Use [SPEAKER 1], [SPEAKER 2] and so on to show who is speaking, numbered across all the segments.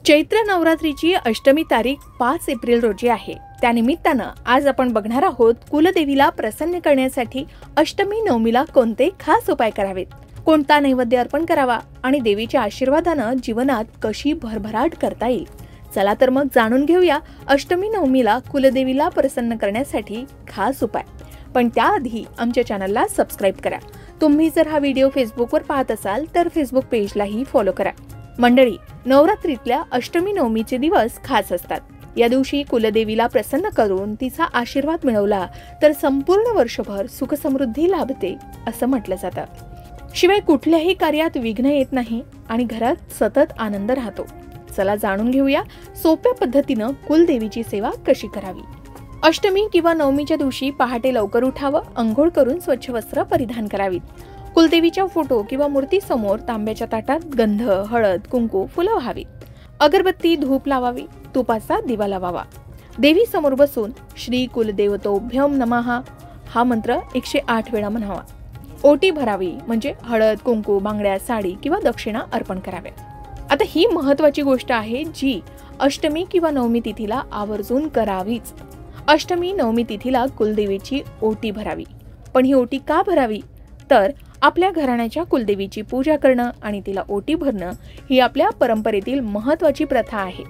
[SPEAKER 1] चैत्र नवरात्रीची अष्टमी तारीख 5 एप्रिल रोजी आहे। त्यानिमित्तानं आज आपण बघणार आहोत कुलदेवीला प्रसन्न करण्यासाठी अष्टमी नवमीला कोणते खास उपाय करावेत, कोणता नैवेद्य अर्पण करावा आणि देवीच्या आशीर्वादानं जीवनात कशी भरभराट करता येईल। चला तर मग जाणून घेऊया अष्टमी नवमीला कुलदेवीला प्रसन्न करण्यासाठी खास उपाय। पण त्याआधी आमच्या चॅनलला सबस्क्राइब करा। तुम्ही जर हा व्हिडिओ फेसबुकवर पाहत असाल तर फेसबुक पेजलाही फॉलो करा। मंडळी, नवरात्रीतल्या अष्टमी नवमीचे दिवस खास असतात। या दिवशी कुलदेवीला प्रसन्न करून तिचा आशीर्वाद मिळवला तर संपूर्ण वर्षभर सुख समृद्धी लाभते असं म्हटलं जातं। शिवाय कुठल्याही कार्यात विघ्न येत नाही आणि घरात सतत आनंद राहतो। चला जाणून घेऊया सोप्या पद्धतीनं कुलदेवीची सेवा कशी करावी। अष्टमी किंवा नवमीच्या दिवशी पहाटे लवकर उठावं, अंघोळ करून स्वच्छ वस्त्र परिधान करावीत। कुलदेवीच्या फोटो किंवा मूर्ती समोर तांब्याच्या ताटात गंध, हळद, कुंकू, फुलं व्हावीत। अगरबत्ती, धूप लावावी, तुपाचा दिवा लावावा। देवी समोर बसून श्री कुलदेवतोभ्यम नमः हा मंत्र 108 वेळा म्हणावा। ओटी भरावी म्हणजे हळद, कुंकू, बांगड्या, साडी किंवा दक्षिणा अर्पण कराव्या। आता ही महत्वाची गोष्ट आहे जी अष्टमी किंवा नवमी तिथीला आवर्जून करावीच। अष्टमी नवमी तिथीला कुलदेवीची ओटी भरावी। पण ही ओटी का भरावी तर आपल्या घराण्याच्या कुलदेवीची पूजा करणं आणि तिला ओटी भरणं ही आपल्या परंपरेतील महत्त्वाची प्रथा आहे।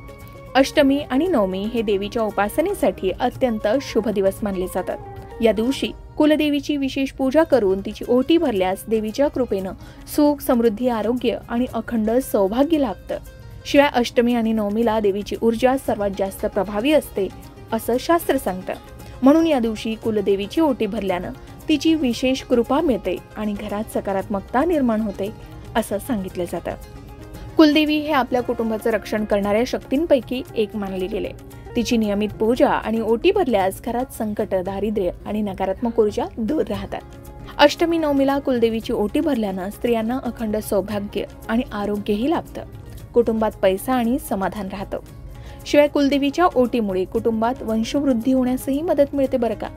[SPEAKER 1] अष्टमी आणि नवमी हे देवीच्या उपासनेसाठी अत्यंत शुभ दिवस मानले जातात। या दिवशी कुलदेवीची विशेष पूजा करून तिची ओटी भरल्यास देवीच्या कृपेनं सुख, समृद्धी, आरोग्य आणि अखंड सौभाग्य लाभतं। शिवाय अष्टमी आणि नवमीला देवीची ऊर्जा सर्वात जास्त प्रभावी असते असं शास्त्र सांगतं। म्हणून या दिवशी कुलदेवीची ओटी भरल्यानं तिची विशेष कृपा मिळते आणि घरात सकारात्मकता निर्माण होते असं सांगितलं जातं। कुलदेवी हे आपल्या कुटुंबाचं रक्षण करणाऱ्या शक्तींपैकी एक मानली गेले। तिची नियमित पूजा आणि ओटी भरल्यास घरात संकट, दारिद्र्य आणि नकारात्मक ऊर्जा दूर राहतात। अष्टमी नवमीला कुलदेवीची ओटी भरल्यानं स्त्रियांना अखंड सौभाग्य आणि आरोग्यही लाभतं। कुटुंबात पैसा आणि समाधान राहतं। शिवाय कुलदेवीच्या ओटीमुळे कुटुंबात वंशवृद्धी होण्यासही मदत मिळते बरं का,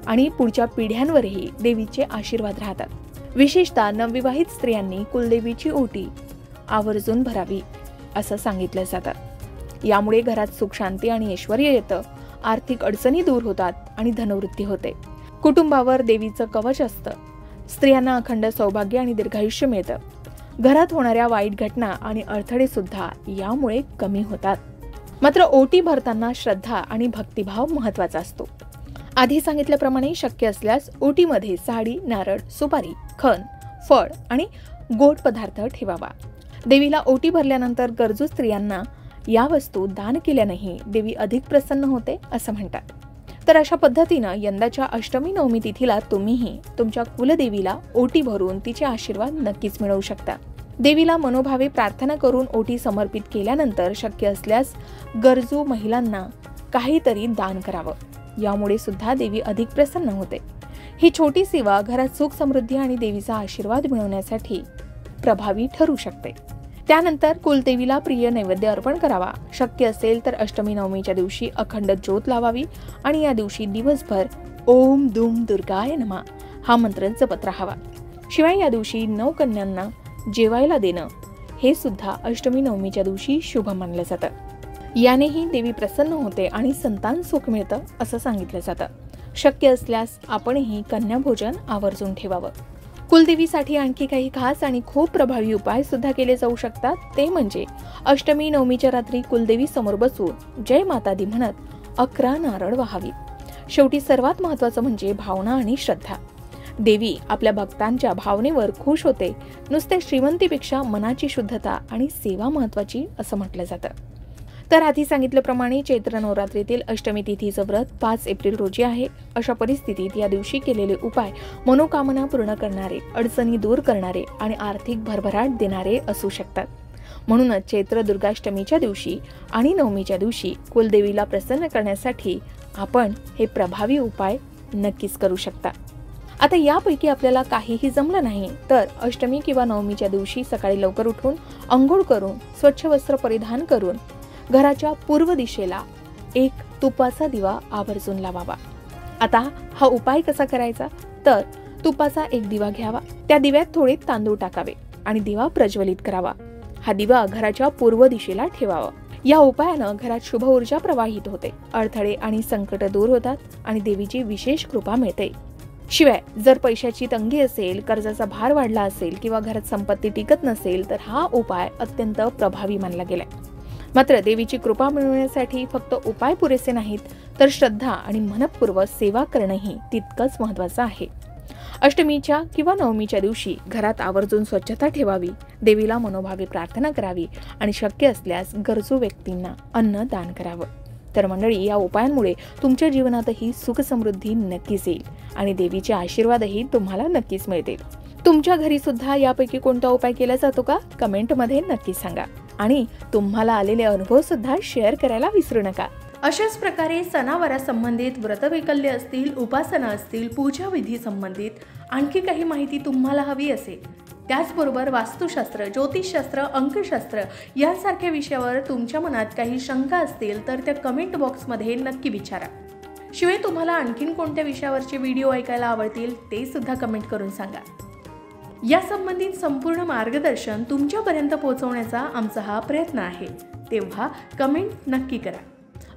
[SPEAKER 1] आणि पुढच्या पिढ्यांवरही देवीचे आशीर्वाद राहतात। विशेषतः नवविवाहित स्त्रियांनी कुलदेवीची ओटी आवर्जून भरावी असं सांगितलं जातं। यामुळे घरात सुख, शांती आणि ऐश्वर्य येतं, आर्थिक अडचणी दूर होतात आणि धनवृद्धी होते। कुटुंबावर देवीचं कवच असतं। स्त्रियांना अखंड सौभाग्य आणि दीर्घायुष्य मिळतं। घरात होणाऱ्या वाईट घटना आणि अडथळे सुद्धा यामुळे कमी होतात। मात्र ओटी भरताना श्रद्धा आणि भक्तिभाव महत्वाचा असतो। आधी सांगितल्याप्रमाणे शक्य असल्यास ओटीमध्ये साडी, नारळ, सुपारी, खण, फळ आणि गोड पदार्थ ठेवावा। देवीला ओटी भरल्यानंतर गरजू स्त्रियांना या वस्तू दान केल्यानेही देवी अधिक प्रसन्न होते असं म्हणतात। तर अशा पद्धतीनं यंदाच्या अष्टमी नवमी तिथीला तुम्हीही तुमच्या कुलदेवीला ओटी भरून तिचे आशीर्वाद नक्कीच मिळवू शकता। देवीला मनोभावे प्रार्थना करून ओटी समर्पित केल्यानंतर शक्य असल्यास गरजू महिलांना काहीतरी दान करावं। यामुळे सुद्धा देवी अधिक प्रसन्न होते। ही छोटी सेवा घरात सुख, समृद्धी आणि देवीचा आशीर्वाद मिळवण्यासाठी प्रभावी ठरू शकते। त्यानंतर कुलदेवीला प्रिय नैवेद्य अर्पण करावा। शक्य असेल तर अष्टमी नवमीच्या दिवशी अखंड ज्योत लावावी आणि या दिवशी दिवसभर ओम दुम दुर्गाय नमः हा मंत्र जपत राहावा। शिवाय या दिवशी 9 कन्यांना जेवायला देणं हे सुद्धा अष्टमी नवमीच्या दिवशी शुभ मानलं जातं। यानेही देवी प्रसन्न होते आणि संतान सुख मिळतं असं सांगितलं जातं। शक्य असल्यास आपणही कन्या भोजन आवर्जून ठेवावं। कुलदेवीसाठी आणखी काही खास आणि खूप प्रभावी उपाय सुद्धा केले जाऊ शकतात। ते म्हणजे अष्टमी नवमीच्या रात्री कुलदेवी समोर बसून जय माता दी म्हणत 11 नारळ वाहावीत। शेवटी सर्वात महत्वाचं म्हणजे भावना आणि श्रद्धा। देवी आपल्या भक्तांच्या भावनेवर खुश होते। नुसते श्रीमंतीपेक्षा मनाची शुद्धता आणि सेवा महत्वाची असं म्हटलं जातं। तर आधी सांगितल्याप्रमाणे चैत्र नवरात्रीतील अष्टमी तिथीचं व्रत 5 एप्रिल रोजी आहे। अशा परिस्थितीत या दिवशी केलेले उपाय मनोकामना पूर्ण करणारे, अडचणी दूर करणारे आणि आर्थिक भरभराट देणारे असू शकतात। म्हणूनच चैत्र दुर्गाष्टमीच्या दिवशी आणि नवमीच्या दिवशी कुलदेवीला प्रसन्न करण्यासाठी आपण हे प्रभावी उपाय नक्कीच करू शकता। आता यापैकी आपल्याला काहीही जमलं नाही तर अष्टमी किंवा नवमीच्या दिवशी सकाळी लवकर उठून अंघोळ करून स्वच्छ वस्त्र परिधान करून घराच्या पूर्व दिशेला एक तुपाचा दिवा आवर्जून लावावा। आता हा उपाय कसा करायचा तर तुपाचा एक दिवा घ्यावा, त्या दिव्यात थोडे तांदूळ टाकावे आणि दिवा प्रज्वलित करावा। हा दिवा घराच्या पूर्व दिशेला ठेवावा। या उपायानं घरात शुभ ऊर्जा प्रवाहित होते, अडथळे आणि संकट दूर होतात आणि देवीची विशेष कृपा मिळते। शिवाय जर पैशाची तंगी असेल, कर्जाचा भार वाढला असेल किंवा घरात संपत्ती टिकत नसेल तर हा उपाय अत्यंत प्रभावी मानला गेलाय। मात्र देवीची कृपा मिळवण्यासाठी फक्त उपाय पुरेसे नाहीत, तर श्रद्धा आणि मनपूर्वक सेवा करणंही तितकंच महत्त्वाचं आहे। अष्टमीच्या किंवा नवमीच्या दिवशी घरात आवर्जून स्वच्छता ठेवावी, देवीला मनोभावे प्रार्थना करावी आणि शक्य असल्यास गरजू व्यक्तींना अन्न दान करावं। तर मंडळी, या उपायांमुळे तुमच्या जीवनातही सुख समृद्धी नक्कीच येईल आणि देवीचे आशीर्वादही तुम्हाला नक्कीच मिळतील। तुमच्या घरी सुद्धा यापैकी कोणता उपाय केला जातो का? कमेंटमध्ये नक्की सांगा आणि तुम्हाला आलेले अनुभव सुद्धा शेअर करायला विसरू नका। अशाच प्रकारे सणावारा संबंधित व्रतवैकल्य असतील, उपासना असतील, पूजा विधी संबंधित आणखी काही माहिती तुम्हाला हवी असेल, त्याचबरोबर वास्तुशास्त्र, ज्योतिषशास्त्र, अंकशास्त्र यांसारख्या विषयावर तुमच्या मनात काही शंका असतील तर त्या कमेंट बॉक्समध्ये नक्की विचारा। शिवाय तुम्हाला आणखीन कोणत्या विषयावरचे व्हिडिओ ऐकायला आवडतील ते सुद्धा कमेंट करून सांगा। या संबंधित संपूर्ण मार्गदर्शन तुमच्यापर्यंत पोहोचवण्याचा आमचा हा प्रयत्न आहे, तेव्हा कमेंट नक्की करा।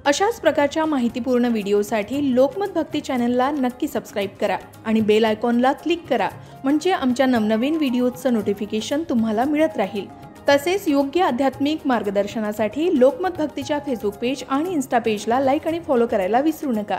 [SPEAKER 1] अशाच प्रकारच्या माहितीपूर्ण व्हिडिओसाठी लोकमत भक्ती चॅनलला नक्की सबस्क्राईब करा आणि बेल आयकॉनला क्लिक करा, म्हणजे आमच्या नवनवीन व्हिडिओचं नोटिफिकेशन तुम्हाला मिळत राहील। तसेच योग्य आध्यात्मिक मार्गदर्शनासाठी लोकमत भक्तीच्या फेसबुक पेज आणि इन्स्टा पेजला लाईक आणि फॉलो करायला विसरू नका।